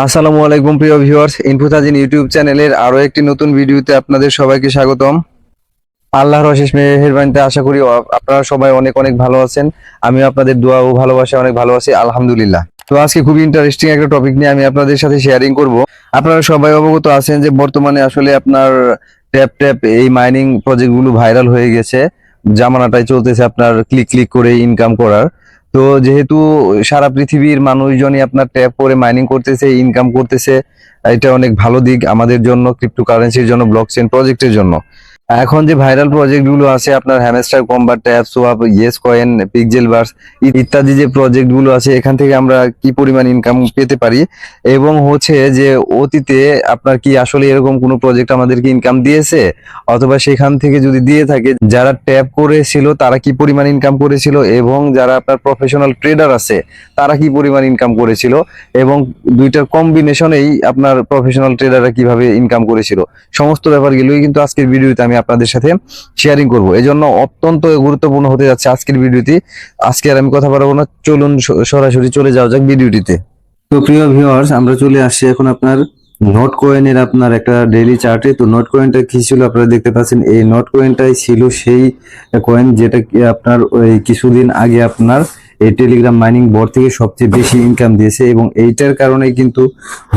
আসসালামু আলাইকুম প্রিয় ভিউয়ার্স, ইনফোতাজিন ইউটিউব চ্যানেলের আরো একটি নতুন ভিডিওতে আপনাদের সবাইকে স্বাগতম। আল্লাহর অশেষ মেহেরবানিতে আশা করি আপনারা সবাই অনেক অনেক ভালো আছেন। আমি আপনাদের দোয়া ও ভালোবাসা অনেক ভালো আছি, আলহামদুলিল্লাহ। তো আজকে খুবই ইন্টারেস্টিং একটা টপিক নিয়ে আমি আপনাদের সাথে শেয়ারিং করব। আপনারা সবাই অবগত আছেন যে বর্তমানে আসলে আপনার ট্যাপ ট্যাপ এই মাইনিং প্রজেক্টগুলো ভাইরাল হয়ে গেছে। জামানাটাই চলতেছে আপনার ক্লিক ক্লিক করে ইনকাম করার। তো যেহেতু সারা পৃথিবীর মানুষজনই আপনার ট্যাপ করে মাইনিং করতেছে, ইনকাম করতেছে, এটা অনেক ভালো দিক আমাদের জন্য, ক্রিপ্টোকারেন্সির জন্য, ব্লকচেন প্রজেক্টের জন্য। এখন যে ভাইরাল প্রজেক্ট গুলো আছে আপনার Hamster Kombat, Tap Swap, Yes Coin, Pixel Bars ইত্যাদি যে প্রজেক্ট গুলো আছে, এখান থেকে আমরা কি পরিমাণ ইনকাম পেতে পারি, এবং হচ্ছে যে অতীতে আপনার কি আসলে এরকম কোনো প্রজেক্ট আমাদেরকে ইনকাম দিয়েছে, অথবা সেখান থেকে যদি দিয়ে থাকে যারা ট্যাপ করেছিল তারা কি পরিমাণ ইনকাম করেছিল, এবং যারা আপনার প্রফেশনাল ট্রেডার আছে তারা কি পরিমাণ ইনকাম করেছিল, এবং দুইটার কম্বিনেশনেই আপনার প্রফেশনাল ট্রেডাররা কিভাবে ইনকাম করেছিল, সমস্ত ব্যাপারগুলোই কিন্তু আজকের ভিডিওতে আমি আপনাদের সাথে শেয়ারিং করব। এজন্য অত্যন্ত গুরুত্বপূর্ণ হতে যাচ্ছে আজকের ভিডিওটি। আজকে আর আমি কথা বলবো না, চলুন সরাসরি চলে যাওয়া যাক ভিডিওটিতে। তো প্রিয় ভিউয়ার্স, আমরা চলে আসছি এখন আপনার নোট কয়েনের আপনার একটা ডেইলি চার্টে। তো নোট কয়েনটা কি ছিল আপনারা দেখতে পাচ্ছেন, এই নোট কয়েনটাই ছিল সেই কয়েন যেটা কি আপনার ওই কিছুদিন আগে আপনার এই টেলিগ্রাম মাইনিং বোর্ড থেকে সবচেয়ে বেশি ইনকাম দিয়েছে, এবং এইটার কারণে কিন্তু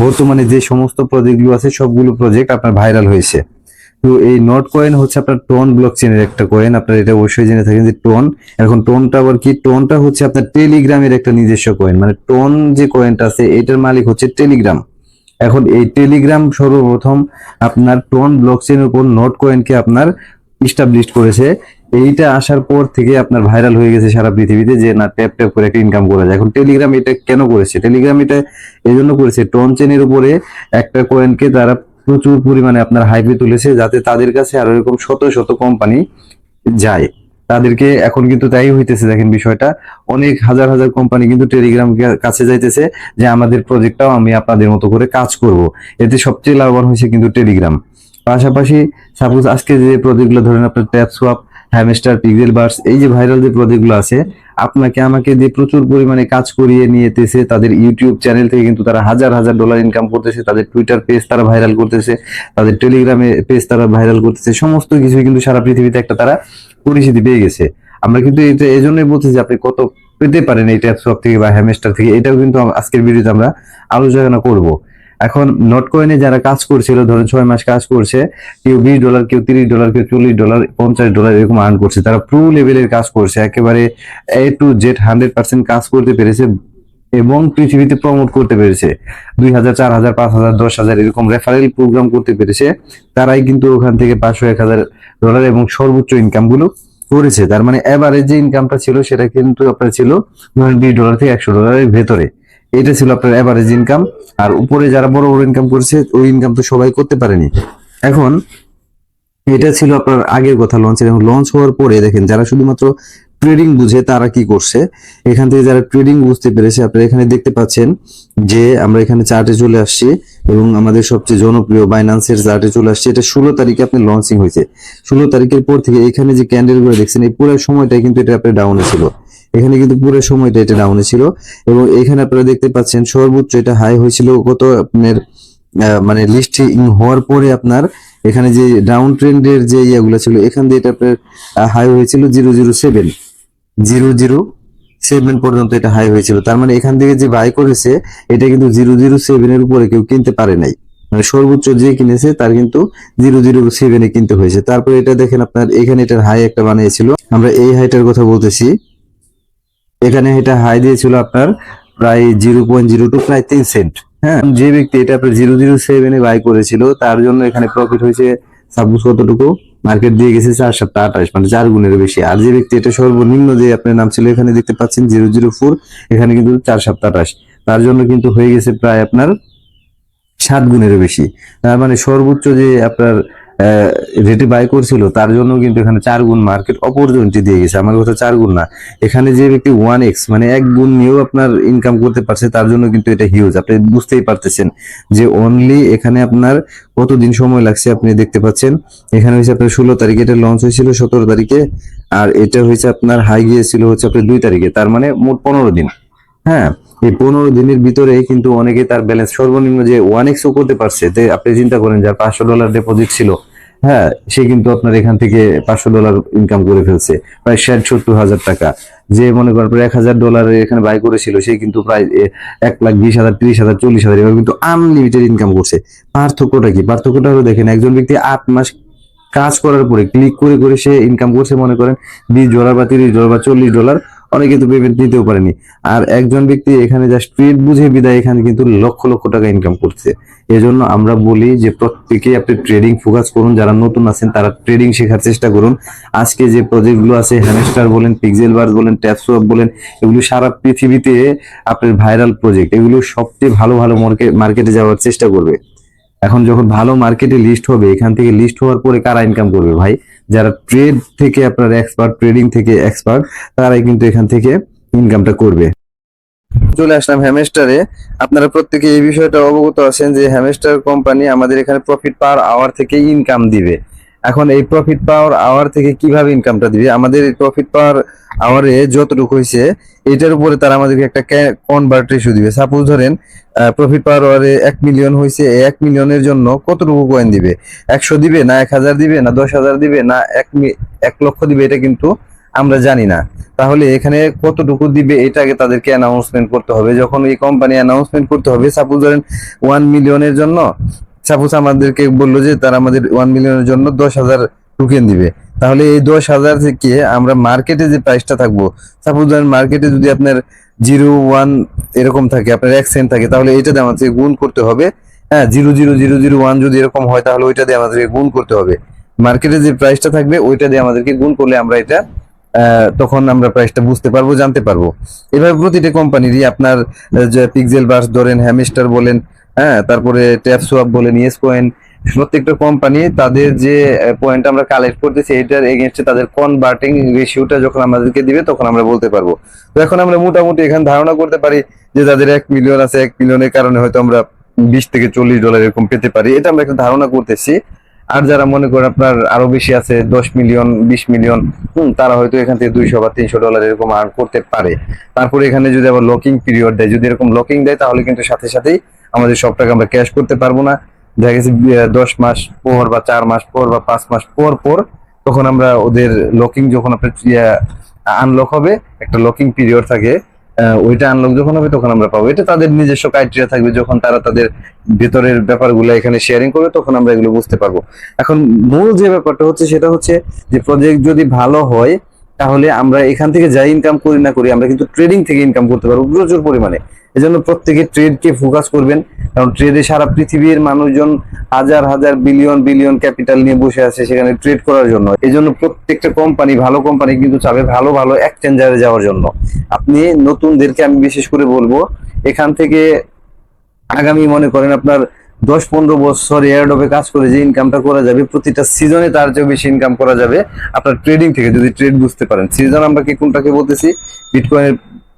বর্তমানে যে সমস্ত প্রজেক্টগুলো আছে সবগুলো প্রজেক্ট আপনার ভাইরাল হয়েছে। তো এই নোট কয়েন হচ্ছে আপনার টোন ব্লকচেনের একটা কয়েন, আপনারা এটা অবশ্যই জেনে থাকেন যে টোন। এখন টোনটা আবার কি, টোনটা হচ্ছে আপনার টেলিগ্রামের একটা নিজস্ব কয়েন, মানে টোন যে কয়েনটা আছে এটার মালিক হচ্ছে টেলিগ্রাম। এখন এই টেলিগ্রাম সর্বপ্রথম আপনার টোন ব্লকচেনের উপর নোট কয়েনকে আপনার ইস্টাবলিশ করেছে। এইটা আসার পর থেকে আপনার ভাইরাল হয়ে গেছে সারা পৃথিবীতে যে না ট্যাপ ট্যাপ করে একটা ইনকাম করা যায়। এখন টেলিগ্রাম এটা কেন করেছে, টেলিগ্রাম এটা এই জন্য করেছে, টোন চেনের উপরে একটা কয়েনকে তারা প্রচুর পরিমাণে আপনার হাইপে তুলেছে, যাতে তাদের কাছে আরো এরকম শত শত কোম্পানি যায় তাদেরকে। এখন কিন্তু তাই হইতেছে, দেখেন বিষয়টা, অনেক হাজার হাজার কোম্পানি কিন্তু টেলিগ্রাম কাছে যাইতেছে যে আমাদের প্রজেক্টটাও আমি আপনাদের মতো করে কাজ করব। এতে সবচেয়ে লাভবান হয়েছে কিন্তু টেলিগ্রাম। পাশাপাশি সাপোজ আজকে যে প্রজেক্টগুলো ধরেন আপনার TapSwap, Hamster, Pixelverse, এই যে ভাইরাল যে প্রজেক্টগুলো আছে আপনাকে আমাকে দিয়ে প্রচুর পরিমাণে কাজ করিয়ে নিয়েতেছে। তাদের ইউটিউব চ্যানেল থেকে কিন্তু তারা হাজার হাজার ডলার ইনকাম করতেছে, তাদের টুইটার পেজ তারা ভাইরাল করতেছে, তাদের টেলিগ্রামে পেজ তারা ভাইরাল করতেছে, সমস্ত কিছুই কিন্তু সারা পৃথিবীতে একটা তারা পরিচিতি পেয়ে গেছে। আমরা কিন্তু এটা এই জন্যই বলছি যে আপনি কত পেতে পারেন এই ট্যাপ সোয়াপ থেকে বা হ্যামস্টার থেকে, এটাও কিন্তু আজকের ভিডিওতে আমরা আলোচনা করব। এখন নোট কয়েনে যারা কাজ করছিল, ধরেন 6 মাস কাজ করছে, কেউ $20, কেউ $30, কেউ $40, $50 এরকম আর্ন করছে, তারা প্রো লেভেলের কাজ করছে, একেবারে A to Z 100% কাজ করতে পেরেছে এবং পৃথিবীতে প্রমোট করতে পেরেছে। 2000, 4000, 5000, 10,000 এরকম রেফারেল প্রোগ্রাম করতে পেরেছে। তারাই কিন্তু ওখান থেকে $500, $1000 এবং সর্বোচ্চ ইনকাম গুলো করেছে। তার মানে এভারেজ যে ইনকামটা ছিল সেটা কিন্তু আপনার ছিল ধরেন $20 থেকে $100 ভেতরে। এটা ছিল আপনার এভারেজ ইনকাম। আর উপরে যারা বড় বড় ইনকাম করেছে ওই ইনকাম তো সবাই করতে পারেনি। এখন এটা ছিল আপনার আগের কথা, লঞ্চের। এবং লঞ্চ হওয়ার পরে দেখেন যারা শুধুমাত্র ট্রেডিং বুঝে তারা কি করছে, এখান থেকে যারা ট্রেডিং বুঝতে পেরেছে, আপনারা এখানে দেখতে পাচ্ছেন যে আমরা এখানে চার্টে চলে আসছি এবং আমাদের সবচেয়ে জনপ্রিয় বাইন্যান্সের চার্টে চলে আসছে। এটা 16 তারিখে আপনার লঞ্চিং হয়েছে। 16 তারিখের পর থেকে এখানে যে ক্যান্ডেল গুলো দেখছেন এই পুরো সময়টাই কিন্তু এটা আপনার ডাউনে ছিল। এখানে কিন্তু পুরো সময়টা এটা ডাউনে ছিল, এবং এখানে আপনারা দেখতে পাচ্ছেন সর্বোচ্চ এটা হাই হয়েছিল কত আপনার মানে লিস্টিং হওয়ার পরে আপনার এখানে যে ডাউন ট্রেন্ডের যে ইয়াগুলো ছিল এখান দিয়ে এটা আপনার হাই হয়েছিল 007 পর্যন্ত এটা হাই হয়েছিল। তার মানে এখান থেকে যে বাই করেছে এটা কিন্তু 007 এর উপরে কেউ কিনতে পারে নাই, মানে সর্বোচ্চ যে কিনেছে তার কিন্তু 007 এ কিনতে হয়েছে। তারপরে এটা দেখেন আপনার এখানে এটার হাই একটা বানিয়েছিল, আমরা এই হাইটার কথা বলতেছি। এখানে এটা হাই দিয়েছিল আপনার প্রায় 0.02, প্রায় 3 সেন্ট। হ্যাঁ, যে ব্যক্তি এটা আপনার 007 এ বাই করেছিল তার জন্য এখানে প্রফিট হয়েছে সাপোজ কতটুকু, মার্কেট দিয়ে গেছে 4/28, মানে 4 গুণের বেশি। আর যে ব্যক্তি এটা সর্বনিম্ন যে আপনার নাম ছিল এখানে দেখতে পাচ্ছেন 004, এখানে কিন্তু 4/28, তার জন্য কিন্তু হয়ে গেছে প্রায় আপনার 7 গুণের বেশি। তার মানে সর্বোচ্চ যে আপনার রেটে বাই করছিল তার জন্য কিন্তু এখানে 4 গুণ মার্কেট অপরচুনিটি দিয়ে গেছে। আমার কথা 4 গুণ না, এখানে যে ব্যক্তি 1x মানে 1 গুণ নিয়েও আপনার ইনকাম করতে পারছে তার জন্য কিন্তু এটা হিউজ। আপনি বুঝতেই পারতেছেন যে অনলি এখানে আপনার কতদিন সময় লাগছে। আপনি দেখতে পাচ্ছেন এখানে হয়েছে আপনার 16 তারিখে এটা লঞ্চ হয়েছিল, 17 তারিখে, আর এটা হয়েছে আপনার হাই গিয়েছিল হচ্ছে আপনার 2 তারিখে, তার মানে মোট 15 দিন। হ্যাঁ, এই 15 দিনের ভিতরে কিন্তু অনেকে তার ব্যালেন্স সর্বনিম্ন যে 1x করতে পারছে। তো আপনি চিন্তা করেন যার $500 ডিপোজিট ছিল, হ্যাঁ, সে কিন্তু আপনার এখান থেকে $500 ইনকাম করে ফেলছে, প্রায় 60-70 হাজার টাকা। যে মনে করেন প্রায় $1000 এখানে বাই করেছিল, সে কিন্তু প্রায় 1,20,000, 30,000, 40,000 এভাবে কিন্তু আনলিমিটেড ইনকাম করছে। পার্থক্যটা কি? পার্থক্যটা হলো দেখেন, একজন ব্যক্তি 8 মাস কাজ করার পরে ক্লিক করে করে সে ইনকাম করছে মনে করেন $20 বা $30 বা $40, অনেকে তো পেমেন্ট নিতেও পারেনি। আর একজন ব্যক্তি এখানে জাস্ট ট্রেড বুঝে বিদায় এখানে কিন্তু লক্ষ লক্ষ টাকা ইনকাম করছে। এজন্য আমরা বলি যে প্রত্যেকেই আপনি ট্রেডিং ফোকাস করুন। যারা নতুন আছেন তারা ট্রেডিং শেখার চেষ্টা করুন। আজকে যে প্রজেক্টগুলো আছে, হ্যামস্টার বলেন, পিক্সেলবার্স বলেন, ট্যাপসোয়াপ বলেন, এগুলো সারা পৃথিবীতে আপনার ভাইরাল প্রজেক্ট। এগুলো সবচেয়ে ভালো ভালো মার্কেটে যাওয়ার চেষ্টা করবে। এখন যখন ভালো মার্কেটে লিস্ট হবে, এখান থেকে লিস্ট হওয়ার পরে কারা ইনকাম করবে ভাই? যারা ট্রেড থেকে আপনার এক্সপার্ট, ট্রেডিং থেকে এক্সপার্ট, তারাই কিন্তু এখান থেকে ইনকামটা করবে। চলে আসলাম হ্যামস্টারে। আপনারা প্রত্যেকে এই বিষয়টা অবগত আছেন যে হ্যামস্টার কোম্পানি আমাদের এখানে প্রফিট পার আওয়ার থেকে ইনকাম দিবে। এখন এই প্রফিট পাওয়ার আওয়ার থেকে কিভাবে ইনকামটা দিবে? আমাদের এই প্রফিট পাওয়ার আওয়ারে যতটুকু হয়েছে এটার উপরে তারা আমাদেরকে একটা কনভার্ট রেশিও দিবে। সাপোজ ধরেন প্রফিট পাওয়ার আওয়ারে 1 মিলিয়ন হয়েছে, 1 মিলিয়নের জন্য কতটুকু কয়েন দিবে? 100 দিবে, না 1000 দিবে, না 10,000 দিবে, না 1 লক্ষ দিবে? এটা কিন্তু আমরা জানি না। তাহলে এখানে কতটুকু দিবে এটা আগে তাদেরকে অ্যানাউন্সমেন্ট করতে হবে। যখন এই কোম্পানি অ্যানাউন্সমেন্ট করতে হবে, সাপোজ ধরেন 1 মিলিয়নের জন্য, সাপোজ আমাদেরকে বললো যে তারা আমাদের 1 মিলিয়নের জন্য 10,000 টোকেন দিবে। তাহলে এই 10,000 থেকে আমরা মার্কেটে যে প্রাইসটা থাকবো, সাপোজ ধরেন মার্কেটে যদি আপনার 0.1 এরকম থাকে, আপনার 1 সেন্ট থাকে, তাহলে এইটা দিয়ে আমাদেরকে গুণ করতে হবে। হ্যাঁ, 0.0001 যদি এরকম হয়, তাহলে ওইটা দিয়ে আমাদেরকে গুণ করতে হবে। মার্কেটে যে প্রাইসটা থাকবে ওইটা দিয়ে আমাদেরকে গুণ করলে আমরা এটা তখন আমরা প্রাইসটা বুঝতে পারবো, জানতে পারবো। এভাবে প্রতিটা কোম্পানিরই আপনার যে পিক্সেল বার্স ধরেন, হ্যামস্টার বলেন, হ্যাঁ, তারপরে ট্যাপসোয়াপ বলেন, ইয়েস কয়েন, প্রত্যেকটা কোম্পানি তাদের যে পয়েন্ট আমরা কালেক্ট করতেছি এটার এগেনস্টে তাদের কনভার্টিং রেশিওটা যখন আমাদেরকে দিবে তখন আমরা বলতে পারবো। তো এখন আমরা মোটামুটি এখানে ধারণা করতে পারি যে যাদের 1 মিলিয়ন আছে, 1 মিলিয়নের কারণে হয়তো আমরা $20 থেকে $40 এরকম পেতে পারি, এটা আমরা একটা ধারণা করতেছি। আর যারা মনে করেন আপনার আরো বেশি আছে, 10 মিলিয়ন, 20 মিলিয়ন, তারা হয়তো এখান থেকে $200 বা $300 এরকম আর্ন করতে পারে। তারপরে এখানে যদি আবার লকিং পিরিয়ড দেয়, যদি এরকম লকিং দেয়, তাহলে কিন্তু সাথে সাথেই আমাদের সব টাকা আমরা ক্যাশ করতে পারবো না। দেখা গেছে 10 মাস পর বা 4 মাস পর বা 5 মাস পর পর তখন আমরা ওদের লকিং, যখন আপনার আনলক হবে, একটা লকিং পিরিয়ড থাকে, ওইটা আনলক যখন হবে তখন আমরা পাবো। এটা তাদের নিজস্ব ক্রাইটেরিয়া থাকবে, যখন তারা তাদের ভেতরের ব্যাপারগুলো এখানে শেয়ারিং করবে তখন আমরা এগুলো বুঝতে পারবো। এখন মূল যে ব্যাপারটা হচ্ছে সেটা হচ্ছে যে প্রজেক্ট যদি ভালো হয়, তাহলে আমরা এখান থেকে যাই ইনকাম করি না করি, আমরা কিন্তু ট্রেডিং থেকে ইনকাম করতে পারবো প্রচুর পরিমাণে। এজন্য প্রত্যেকে ট্রেডকে ফোকাস করবেন, কারণ ট্রেডে সারা পৃথিবীর মানুষজন হাজার হাজার বিলিয়ন বিলিয়ন ক্যাপিটাল নিয়ে বসে আছে সেখানে ট্রেড করার জন্য। এই জন্য প্রত্যেকটা কোম্পানি, ভালো কোম্পানি কিন্তু চাবে ভালো ভালো এক্সচেঞ্জারে যাওয়ার জন্য। আপনি নতুনদেরকে আমি বিশেষ করে বলবো, এখান থেকে আগামী মনে করেন আপনার 10-15 বছর এয়ারড্রপে কাজ করে যে ইনকামটা করা যাবে, প্রতিটা সিজনে তার চেয়ে বেশি ইনকাম করা যাবে আপনার ট্রেডিং থেকে, যদি ট্রেড বুঝতে পারেন। সিজন আমরা কি কোনটাকে বলতেছি? বিটকয়েনের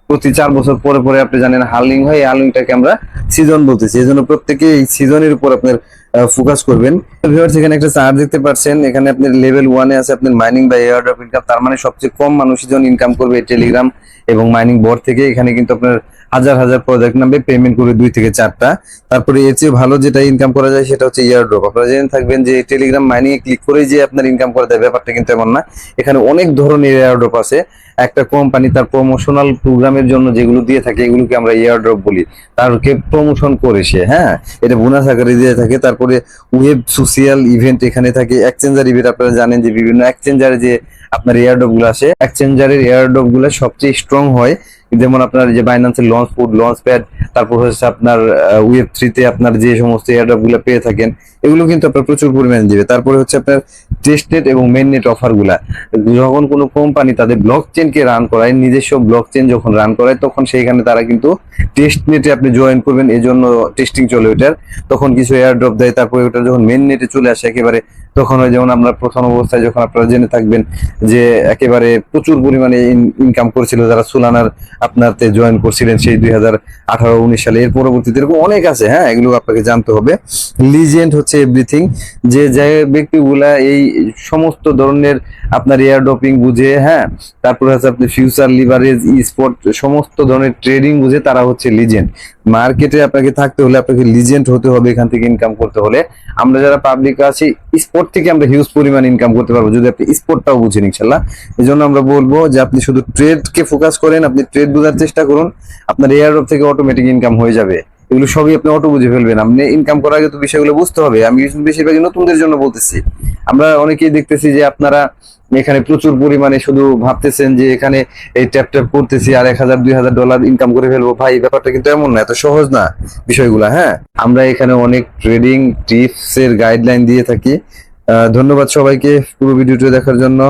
প্রতি 4 বছর পরে পরে আপনি জানেন হার্লিং হয়, এই হার্লিংটাকে আমরা সিজন বলতেছি। এই জন্য প্রত্যেকে এই সিজনের উপর আপনার ফোকাস করবেন। ভিউয়ার্স, এখানে একটা চার্ট দেখতে পাচ্ছেন, এখানে আপনার লেভেল 1 এ আছে আপনার মাইনিং বা এয়ারড্রপ ইনকাম। তার মানে সবচেয়ে কম মানুষই যখন ইনকাম করবে টেলিগ্রাম এবং মাইনিং বোর্ড থেকে। এখানে কিন্তু আপনার হাজার হাজার প্রজেক্ট নামবে, পেমেন্ট করবে 2 থেকে 4টা। তারপরে এর চেয়ে ভালো যেটা ইনকাম করা যায় সেটা হচ্ছে এয়ারড্রপ। আপনারা জেনে থাকবেন যে টেলিগ্রাম মাইনিং এ ক্লিক করেই যে আপনার ইনকাম করা যায়, ব্যাপারটা কিন্তু এমন না। এখানে অনেক ধরনের এয়ারড্রপ আছে। একটা কোম্পানি তার প্রমোশনাল প্রোগ্রামের জন্য যেগুলো দিয়ে থাকে এগুলোকে আমরা এয়ারড্রপ বলি। তারকে প্রমোশন করে সে, হ্যাঁ, এটা বোনাস আকারে দিয়ে থাকে। তারপরে ওয়েব সোশিয়াল ইভেন্ট এখানে থাকে, এক্সচেঞ্জার ইভেন্ট। আপনারা জানেন যে বিভিন্ন এক্সচেঞ্জারে যে আপনার এয়ারড্রপ গুলো আসে, এক্সচেঞ্জারের এয়ারড্রপ গুলো সবচেয়ে স্ট্রং হয়। যেমন আপনার যে বাইন্যান্সের লঞ্চ পুড, লঞ্চ প্যাড, তারপর হচ্ছে আপনার ওয়েব 3 তে আপনার যে সমস্ত এয়ারড্রপ গুলো পেয়ে থাকেন, এগুলো কিন্তু আপনার প্রচুর পরিমাণে দিবে। তারপরে হচ্ছে আপনার টেস্টনেট এবং মেইননেট অফার গুলা। যখন কোনো কোম্পানি তাদের ব্লক চেনকে রান করায়, নিজস্ব ব্লক চেন যখন রান করায়, তখন সেইখানে তারা কিন্তু টেস্টনেটে আপনি জয়েন করবেন, এই জন্য টেস্টিং চলে ওইটার, তখন কিছু এয়ারড্রপ দেয়। তারপরে ওটা যখন মেইন নেটে চলে আসে একেবারে তখন হয় যেমন আমরা প্রথম অবস্থায় যখন আপনারা জেনে থাকবেন যে একেবারে প্রচুর পরিমাণে ইনকাম করেছিল যারা সোলানার আপনাতে জয়েন করছিলেন সেই 2018-19 সালে। এর পরবর্তীতে এরকম অনেক আছে, হ্যাঁ, এগুলো আপনাকে জানতে হবে। লিজেন্ড হচ্ছে এভরিথিং, যে ব্যক্তিগুলা এই সমস্ত ধরনের আপনার এয়ার ড্রপিং বুঝে, হ্যাঁ, তারপরে হচ্ছে আপনি ফিউচার লিভারেজ স্পট সমস্ত ধরনের ট্রেডিং বুঝে, তারা হচ্ছে লিজেন্ড। মার্কেটে আপনাকে থাকতে হলে আপনাকে লিজেন্ড হতে হবে, এখান থেকে ইনকাম করতে হলে। আমরা যারা পাবলিক আছি স্পোর্ট থেকে আমরা হিউজ পরিমাণ ইনকাম করতে পারবো যদি আপনি স্পোর্টটাও বুঝেন ইনশাল্লাহ। এই জন্য আমরা বলবো যে আপনি শুধু ট্রেডকে ফোকাস করেন, আপনি ট্রেড বোঝার চেষ্টা করুন, আপনার এয়ারড্রপ থেকে অটোমেটিক ইনকাম হয়ে যাবে। এগুলো সবই আপনি অটো বুঝে ফেলবেন। আপনি ইনকাম করার আগে তো বিষয়গুলো বুঝতে হবে। আমি বেশিরভাগই নতুনদের জন্য বলতেছি। আমরা অনেকেই দেখতেছি যে আপনারা এখানে প্রচুর পরিমাণে শুধু ভাবতেছেন যে এখানে এই ট্যাপ ট্যাপ করতেছি আর $1000-2000 ইনকাম করে ফেলবো। ভাই, ব্যাপারটা কিন্তু এমন না, এত সহজ না বিষয়গুলা। হ্যাঁ, আমরা এখানে অনেক ট্রেডিং টিপস এর গাইডলাইন দিয়ে থাকি। ধন্যবাদ সবাইকে পুরো ভিডিওটি দেখার জন্য।